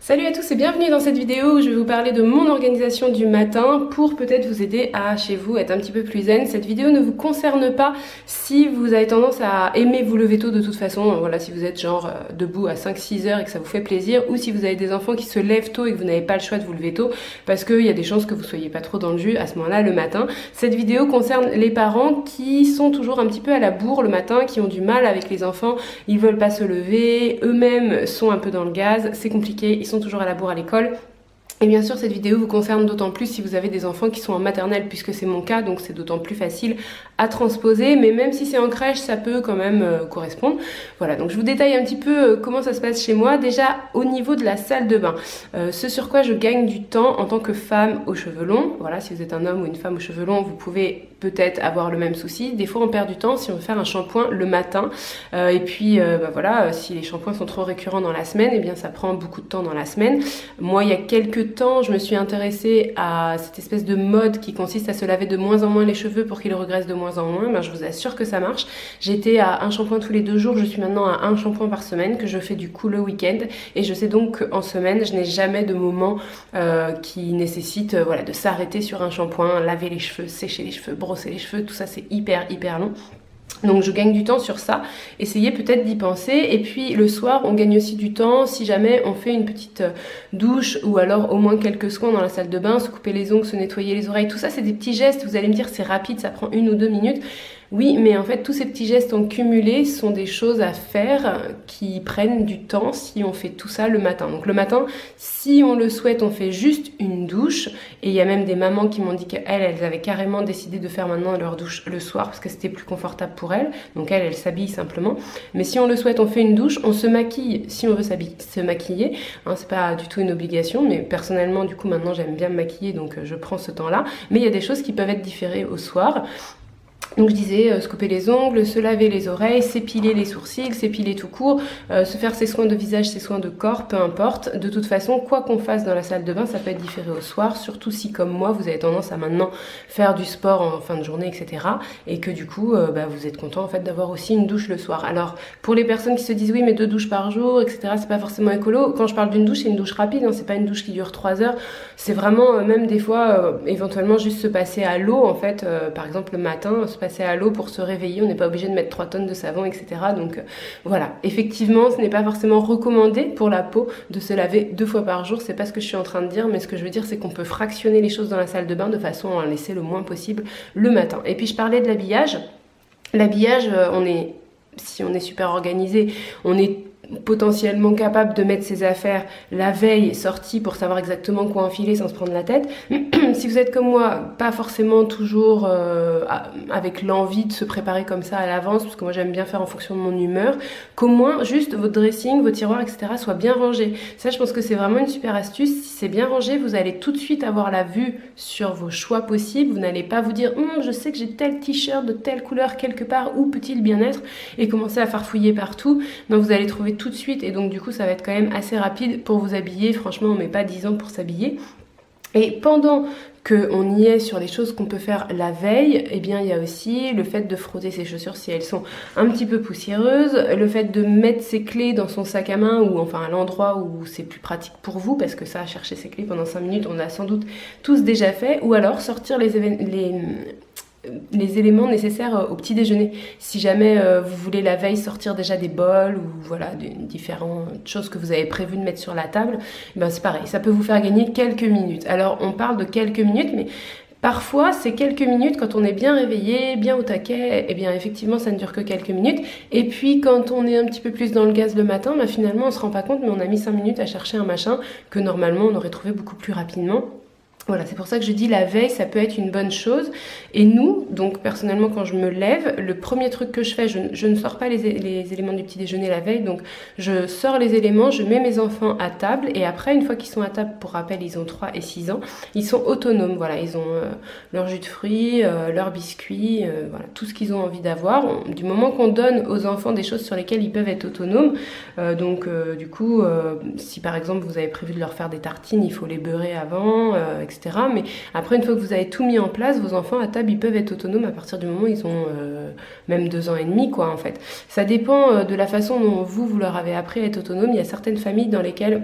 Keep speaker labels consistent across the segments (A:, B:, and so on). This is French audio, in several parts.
A: Salut à tous et bienvenue dans cette vidéo où je vais vous parler de mon organisation du matin pour peut-être vous aider à, chez vous, être un petit peu plus zen. Cette vidéo ne vous concerne pas si vous avez tendance à aimer vous lever tôt de toute façon, voilà, si vous êtes genre debout à 5-6 heures et que ça vous fait plaisir, ou si vous avez des enfants qui se lèvent tôt et que vous n'avez pas le choix de vous lever tôt parce qu'il y a des chances que vous soyez pas trop dans le jus à ce moment-là le matin. Cette vidéo concerne les parents qui sont toujours un petit peu à la bourre le matin, qui ont du mal avec les enfants, ils veulent pas se lever, eux-mêmes sont un peu dans le gaz, c'est compliqué, ils sont toujours à la bourre à l'école. Et bien sûr, cette vidéo vous concerne d'autant plus si vous avez des enfants qui sont en maternelle, puisque c'est mon cas, donc c'est d'autant plus facile à transposer. Mais même si c'est en crèche, ça peut quand même correspondre. Voilà, donc je vous détaille un petit peu comment ça se passe chez moi. Déjà, au niveau de la salle de bain, ce sur quoi je gagne du temps en tant que femme aux cheveux longs. Voilà, si vous êtes un homme ou une femme aux cheveux longs, vous pouvez peut-être avoir le même souci. Des fois, on perd du temps si on veut faire un shampoing le matin. Et puis, voilà, si les shampoings sont trop récurrents dans la semaine, eh bien, ça prend beaucoup de temps dans la semaine. Moi, il y a quelques temps, je me suis intéressée à cette espèce de mode qui consiste à se laver de moins en moins les cheveux pour qu'ils regressent de moins en moins. Ben, je vous assure que ça marche. J'étais à un shampoing tous les 2 jours, je suis maintenant à un shampoing par semaine, que je fais du coup le week-end. Et je sais donc qu'en semaine, je n'ai jamais de moment qui nécessite voilà, de s'arrêter sur un shampoing, laver les cheveux, sécher les cheveux, brosser les cheveux, tout ça c'est hyper long. Donc je gagne du temps sur ça, essayez peut-être d'y penser. Et puis le soir on gagne aussi du temps si jamais on fait une petite douche ou alors au moins quelques soins dans la salle de bain, se couper les ongles, se nettoyer les oreilles, tout ça c'est des petits gestes. Vous allez me dire c'est rapide, ça prend 1 ou 2 minutes. Oui, mais en fait tous ces petits gestes en cumulé sont des choses à faire qui prennent du temps si on fait tout ça le matin. Donc le matin, si on le souhaite, on fait juste une douche. Et il y a même des mamans qui m'ont dit qu'elles avaient carrément décidé de faire maintenant leur douche le soir parce que c'était plus confortable pour elles. Donc elles s'habillent simplement. Mais si on le souhaite, on fait une douche, on se maquille si on veut se maquiller. Hein, c'est pas du tout une obligation, mais personnellement du coup maintenant j'aime bien me maquiller donc je prends ce temps-là. Mais il y a des choses qui peuvent être différées au soir. Donc je disais se couper les ongles, se laver les oreilles, s'épiler les sourcils, s'épiler tout court, se faire ses soins de visage, ses soins de corps, peu importe. De toute façon, quoi qu'on fasse dans la salle de bain, ça peut être différé au soir, surtout si comme moi, vous avez tendance à maintenant faire du sport en fin de journée, etc. Et que du coup, vous êtes content en fait d'avoir aussi une douche le soir. Alors pour les personnes qui se disent oui mais 2 douches par jour, etc. c'est pas forcément écolo. Quand je parle d'une douche, c'est une douche rapide, hein, c'est pas une douche qui dure 3 heures. C'est vraiment même des fois éventuellement juste se passer à l'eau en fait, par exemple le matin, se passer à l'eau pour se réveiller, on n'est pas obligé de mettre 3 tonnes de savon, etc. Donc voilà, effectivement, ce n'est pas forcément recommandé pour la peau de se laver 2 fois par jour, c'est pas ce que je suis en train de dire, mais ce que je veux dire, c'est qu'on peut fractionner les choses dans la salle de bain de façon à en laisser le moins possible le matin. Et puis je parlais de l'habillage. L'habillage, si on est super organisé, on est potentiellement capable de mettre ses affaires la veille sortie pour savoir exactement quoi enfiler sans se prendre la tête. Si vous êtes comme moi, pas forcément toujours avec l'envie de se préparer comme ça à l'avance, parce que moi j'aime bien faire en fonction de mon humeur, qu'au moins juste votre dressing, vos tiroirs, etc. soient bien rangés. Ça, je pense que c'est vraiment une super astuce. Si c'est bien rangé, vous allez tout de suite avoir la vue sur vos choix possibles. Vous n'allez pas vous dire je sais que j'ai tel t-shirt de telle couleur quelque part, où peut-il bien être, et commencer à farfouiller partout. Non, vous allez trouver tout de suite, et donc du coup ça va être quand même assez rapide pour vous habiller. Franchement, on met pas 10 ans pour s'habiller. Et pendant qu'on y est sur les choses qu'on peut faire la veille, eh bien il y a aussi le fait de frotter ses chaussures si elles sont un petit peu poussiéreuses, le fait de mettre ses clés dans son sac à main, ou enfin à l'endroit où c'est plus pratique pour vous, parce que ça, chercher ses clés pendant 5 minutes, on l'a sans doute tous déjà fait, ou alors sortir les éléments nécessaires au petit déjeuner. Si jamais vous voulez la veille sortir déjà des bols ou voilà différentes choses que vous avez prévu de mettre sur la table, ben c'est pareil, ça peut vous faire gagner quelques minutes. Alors on parle de quelques minutes, mais parfois, ces quelques minutes, quand on est bien réveillé, bien au taquet, eh bien effectivement, ça ne dure que quelques minutes. Et puis, quand on est un petit peu plus dans le gaz le matin, ben, finalement, on se rend pas compte, mais on a mis 5 minutes à chercher un machin que normalement, on aurait trouvé beaucoup plus rapidement. Voilà, c'est pour ça que je dis la veille, ça peut être une bonne chose. Et nous, donc personnellement, quand je me lève, le premier truc que je fais, je ne sors pas les éléments du petit déjeuner la veille, donc je sors les éléments, je mets mes enfants à table, et après, une fois qu'ils sont à table, pour rappel, ils ont 3 et 6 ans, ils sont autonomes, voilà, ils ont leur jus de fruits, leurs biscuits, voilà, tout ce qu'ils ont envie d'avoir. Du moment qu'on donne aux enfants des choses sur lesquelles ils peuvent être autonomes, du coup, si par exemple vous avez prévu de leur faire des tartines, il faut les beurrer avant, etc. Mais après, une fois que vous avez tout mis en place, vos enfants à table, ils peuvent être autonomes à partir du moment où ils ont même 2 ans et demi, quoi, en fait. Ça dépend de la façon dont vous leur avez appris à être autonome. Il y a certaines familles dans lesquelles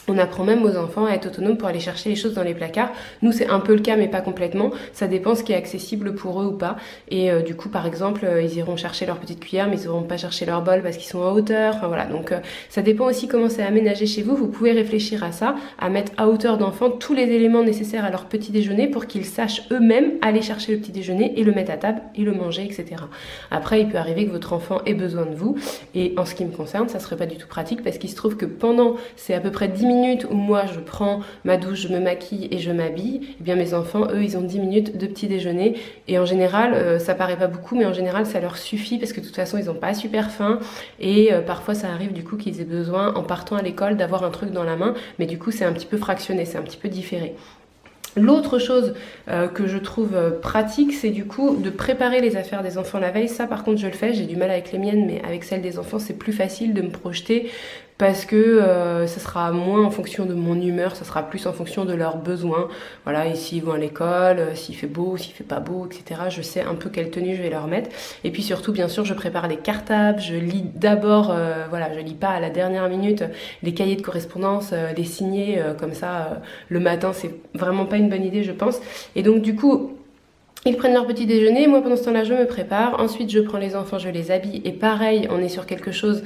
A: On apprend même aux enfants à être autonomes pour aller chercher les choses dans les placards. Nous, c'est un peu le cas, mais pas complètement. Ça dépend ce qui est accessible pour eux ou pas. Et du coup, par exemple, ils iront chercher leur petite cuillère, mais ils n'iront pas chercher leur bol parce qu'ils sont en hauteur. Enfin voilà, donc ça dépend aussi comment c'est aménagé chez vous. Vous pouvez réfléchir à ça, à mettre à hauteur d'enfant tous les éléments nécessaires à leur petit déjeuner pour qu'ils sachent eux-mêmes aller chercher le petit déjeuner et le mettre à table et le manger, etc. Après, il peut arriver que votre enfant ait besoin de vous. Et en ce qui me concerne, ça serait pas du tout pratique parce qu'il se trouve que pendant, c'est à peu près 10 minutes où moi je prends ma douche, je me maquille et je m'habille, et bien mes enfants, eux, ils ont 10 minutes de petit déjeuner. Et en général, ça paraît pas beaucoup, mais en général, ça leur suffit parce que de toute façon, ils ont pas super faim. Et parfois, ça arrive du coup qu'ils aient besoin, en partant à l'école, d'avoir un truc dans la main. Mais du coup, c'est un petit peu fractionné, c'est un petit peu différé. L'autre chose que je trouve pratique, c'est du coup de préparer les affaires des enfants la veille. Ça par contre je le fais, j'ai du mal avec les miennes, mais avec celles des enfants c'est plus facile de me projeter parce que ça sera moins en fonction de mon humeur, ça sera plus en fonction de leurs besoins. Voilà, et s'ils vont à l'école, s'il fait beau, s'il fait pas beau, etc. Je sais un peu quelle tenue je vais leur mettre. Et puis surtout, bien sûr, je prépare les cartables, je lis d'abord, voilà, je lis pas à la dernière minute les cahiers de correspondance, les signer comme ça le matin, c'est vraiment pas une bonne idée, je pense. Et donc du coup, ils prennent leur petit déjeuner, moi pendant ce temps-là je me prépare, ensuite je prends les enfants, je les habille, et pareil, on est sur quelque chose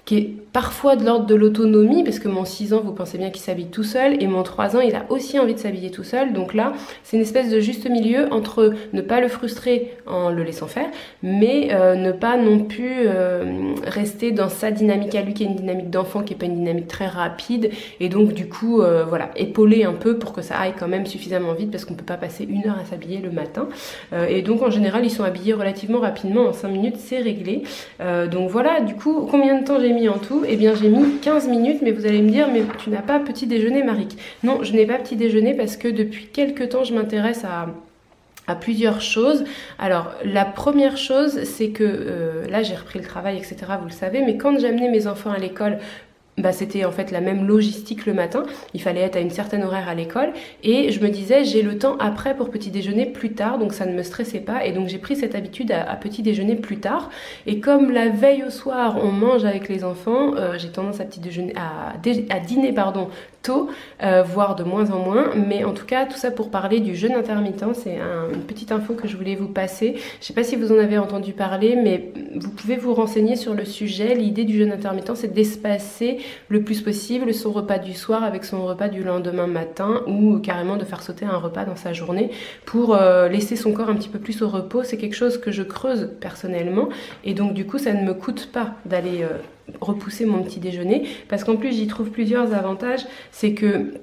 A: qui est parfois de l'ordre de l'autonomie, parce que mon 6 ans, vous pensez bien qu'il s'habille tout seul, et mon 3 ans, il a aussi envie de s'habiller tout seul, donc là, c'est une espèce de juste milieu entre ne pas le frustrer en le laissant faire, mais ne pas non plus rester dans sa dynamique à lui, qui est une dynamique d'enfant, qui n'est pas une dynamique très rapide, et donc du coup, voilà, épauler un peu pour que ça aille quand même suffisamment vite, parce qu'on ne peut pas passer 1 heure à s'habiller le matin, et donc en général, ils sont habillés relativement rapidement, en 5 minutes, c'est réglé, donc voilà, du coup, combien de temps j'ai mis en tout? Eh bien j'ai mis 15 minutes, mais vous allez me dire, mais tu n'as pas petit déjeuner, Maric. Non, je n'ai pas petit déjeuner parce que depuis quelques temps je m'intéresse à plusieurs choses. Alors la première chose, c'est que là j'ai repris le travail, etc., vous le savez, mais quand j'amenais mes enfants à l'école, c'était en fait la même logistique le matin, il fallait être à une certaine horaire à l'école et je me disais j'ai le temps après pour petit déjeuner plus tard, donc ça ne me stressait pas et donc j'ai pris cette habitude à petit déjeuner plus tard. Et comme la veille au soir on mange avec les enfants, j'ai tendance à dîner tôt, voire de moins en moins, mais en tout cas tout ça pour parler du jeûne intermittent. C'est une petite info que je voulais vous passer. Je sais pas si vous en avez entendu parler, mais vous pouvez vous renseigner sur le sujet. L'idée du jeûne intermittent, c'est d'espacer le plus possible son repas du soir avec son repas du lendemain matin, ou carrément de faire sauter un repas dans sa journée pour laisser son corps un petit peu plus au repos. C'est quelque chose que je creuse personnellement et donc du coup ça ne me coûte pas d'aller repousser mon petit déjeuner, parce qu'en plus j'y trouve plusieurs avantages. C'est que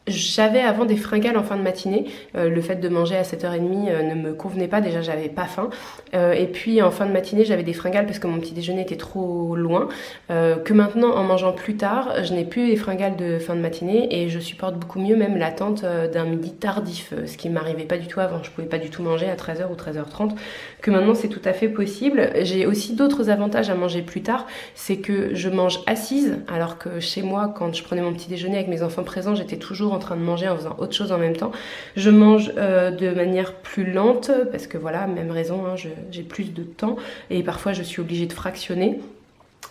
A: j'avais avant des fringales en fin de matinée, le fait de manger à 7h30 ne me convenait pas, déjà j'avais pas faim, et puis en fin de matinée j'avais des fringales parce que mon petit déjeuner était trop loin, que maintenant en mangeant plus tard, je n'ai plus les fringales de fin de matinée et je supporte beaucoup mieux même l'attente d'un midi tardif, ce qui m'arrivait pas du tout avant, je pouvais pas du tout manger à 13h ou 13h30, que maintenant c'est tout à fait possible. J'ai aussi d'autres avantages à manger plus tard, c'est que je mange assise, alors que chez moi quand je prenais mon petit déjeuner avec mes enfants présents, j'étais toujours en train de manger en faisant autre chose en même temps. Je mange de manière plus lente parce que voilà, même raison, hein, j'ai plus de temps et parfois je suis obligée de fractionner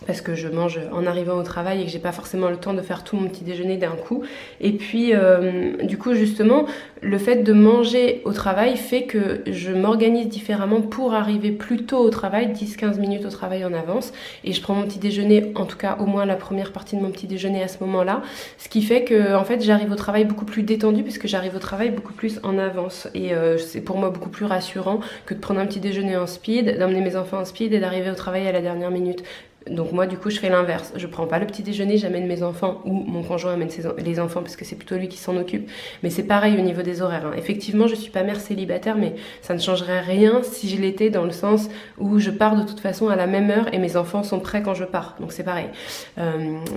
A: parce que je mange en arrivant au travail et que j'ai pas forcément le temps de faire tout mon petit déjeuner d'un coup. Et puis du coup justement le fait de manger au travail fait que je m'organise différemment pour arriver plus tôt au travail, 10-15 minutes au travail en avance, et je prends mon petit déjeuner, en tout cas au moins la première partie de mon petit déjeuner à ce moment-là, ce qui fait que en fait j'arrive au travail beaucoup plus détendue puisque j'arrive au travail beaucoup plus en avance, et c'est pour moi beaucoup plus rassurant que de prendre un petit déjeuner en speed, d'emmener mes enfants en speed et d'arriver au travail à la dernière minute. Donc moi du coup je fais l'inverse, je prends pas le petit déjeuner, j'amène mes enfants, ou mon conjoint amène les enfants parce que c'est plutôt lui qui s'en occupe, mais c'est pareil au niveau des horaires, hein. Effectivement je suis pas mère célibataire, mais ça ne changerait rien si je l'étais, dans le sens où je pars de toute façon à la même heure et mes enfants sont prêts quand je pars, donc c'est pareil.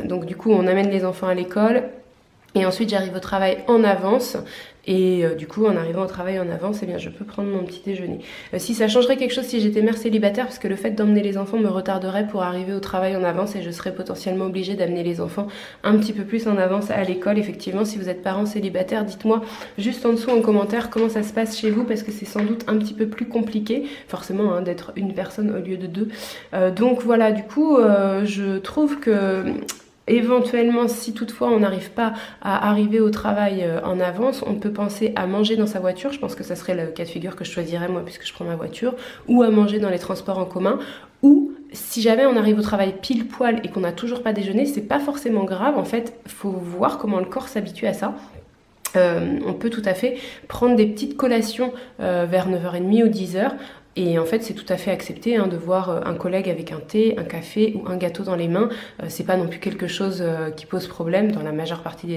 A: Donc du coup on amène les enfants à l'école et ensuite j'arrive au travail en avance. Et du coup, en arrivant au travail en avance, eh bien, je peux prendre mon petit déjeuner. Si ça changerait quelque chose si j'étais mère célibataire, parce que le fait d'emmener les enfants me retarderait pour arriver au travail en avance et je serais potentiellement obligée d'amener les enfants un petit peu plus en avance à l'école. Effectivement, si vous êtes parents célibataires, dites-moi juste en dessous en commentaire comment ça se passe chez vous, parce que c'est sans doute un petit peu plus compliqué, forcément, hein, d'être une personne au lieu de deux. Donc voilà, du coup, je trouve que Éventuellement, si toutefois on n'arrive pas à arriver au travail en avance, on peut penser à manger dans sa voiture. Je pense que ça serait le cas de figure que je choisirais moi puisque je prends ma voiture, ou à manger dans les transports en commun, ou si jamais on arrive au travail pile poil et qu'on n'a toujours pas déjeuné, c'est pas forcément grave. En fait, faut voir comment le corps s'habitue à ça. On peut tout à fait prendre des petites collations vers 9h30 ou 10h. Et en fait, c'est tout à fait accepté de voir un collègue avec un thé, un café ou un gâteau dans les mains. C'est pas non plus quelque chose qui pose problème dans la majeure partie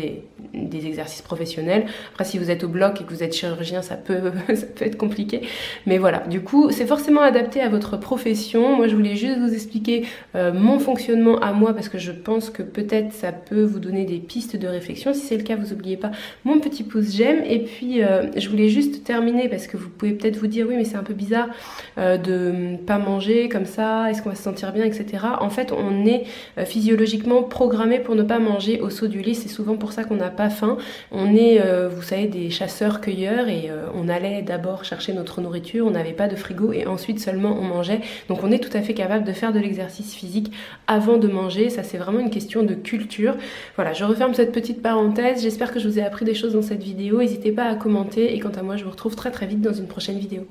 A: des exercices professionnels. Après, si vous êtes au bloc et que vous êtes chirurgien, ça peut être compliqué. Mais voilà, du coup, c'est forcément adapté à votre profession. Moi, je voulais juste vous expliquer mon fonctionnement à moi parce que je pense que peut-être ça peut vous donner des pistes de réflexion. Si c'est le cas, vous n'oubliez pas mon petit pouce j'aime. Et puis, je voulais juste terminer parce que vous pouvez peut-être vous dire oui, mais c'est un peu bizarre de pas manger comme ça, est-ce qu'on va se sentir bien, etc. En fait, on est physiologiquement programmé pour ne pas manger au saut du lit. C'est souvent pour ça qu'on n'a pas faim. On est, vous savez, des chasseurs-cueilleurs et on allait d'abord chercher notre nourriture, on n'avait pas de frigo et ensuite seulement on mangeait. Donc on est tout à fait capable de faire de l'exercice physique avant de manger. Ça, c'est vraiment une question de culture. Voilà, je referme cette petite parenthèse. J'espère que je vous ai appris des choses dans cette vidéo. N'hésitez pas à commenter et quant à moi, je vous retrouve très très vite dans une prochaine vidéo.